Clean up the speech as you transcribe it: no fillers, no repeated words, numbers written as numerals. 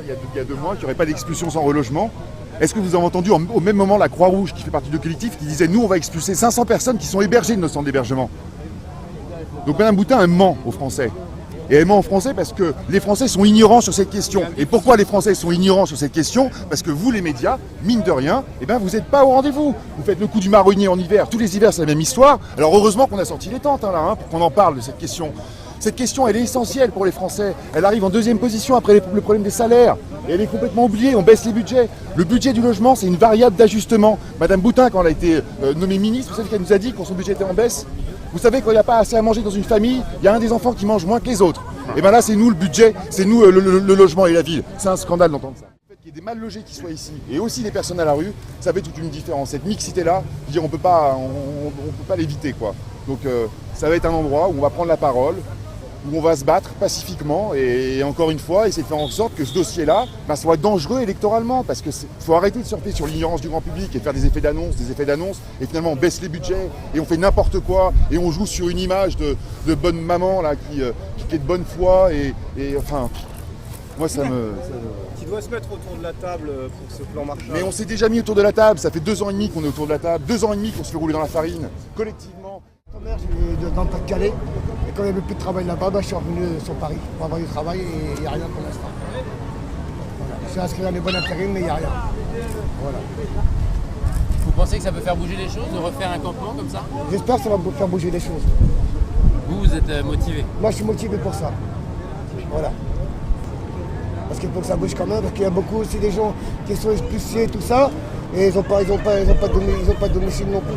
dire il y a 2 mois qu'il n'y aurait pas d'expulsion sans relogement. Est-ce que vous avez entendu au même moment la Croix-Rouge, qui fait partie du collectif, qui disait « Nous, on va expulser 500 personnes qui sont hébergées de nos centres d'hébergement ». Donc Mme Boutin, elle ment aux Français. Et elle ment aux Français parce que les Français sont ignorants sur cette question. Et pourquoi les Français sont ignorants sur cette question? Parce que vous, les médias, mine de rien, eh ben, vous n'êtes pas au rendez-vous. Vous faites le coup du marronnier en hiver. Tous les hivers, c'est la même histoire. Alors heureusement qu'on a sorti les tentes pour qu'on en parle de cette question. Cette question, elle est essentielle pour les Français. Elle arrive en 2e position après le problème des salaires. Et elle est complètement oubliée, on baisse les budgets. Le budget du logement, c'est une variable d'ajustement. Madame Boutin, quand elle a été nommée ministre, vous savez qu'elle nous a dit quand son budget était en baisse? Vous savez, quand il n'y a pas assez à manger dans une famille, il y a un des enfants qui mange moins que les autres. Et bien là, c'est nous le budget, c'est nous le logement et la ville. C'est un scandale d'entendre ça. Le fait qu'il y ait des mal logés qui soient ici, et aussi des personnes à la rue, ça fait toute une différence. Cette mixité-là, je veux dire, on peut pas l'éviter, quoi. Donc ça va être un endroit où on va prendre la parole, où on va se battre pacifiquement et encore une fois, essayer de faire en sorte que ce dossier-là soit dangereux électoralement, parce qu'il faut arrêter de surfer sur l'ignorance du grand public et de faire des effets d'annonce, et finalement on baisse les budgets et on fait n'importe quoi et on joue sur une image de bonne maman là, qui est de bonne foi et enfin, moi ça me... Qui doit se mettre autour de la table pour ce plan Marshall. Mais on s'est déjà mis autour de la table, ça fait 2 ans et demi qu'on est autour de la table, 2 ans et demi qu'on se fait rouler dans la farine, collectivement. Dans le Pas-de-Calais, et quand il n'y avait plus de travail là-bas, je suis revenu sur Paris pour avoir du travail et il n'y a rien pour l'instant. Voilà. Je suis inscrit dans les bons intérims, mais il n'y a rien. Voilà. Vous pensez que ça peut faire bouger les choses, de refaire un campement comme ça? J'espère que ça va faire bouger les choses. Vous êtes motivé? Moi, je suis motivé pour ça. Voilà. Parce qu'il faut que ça bouge quand même, parce qu'il y a beaucoup aussi des gens qui sont expulsés, tout ça, et ils n'ont pas de domicile non plus.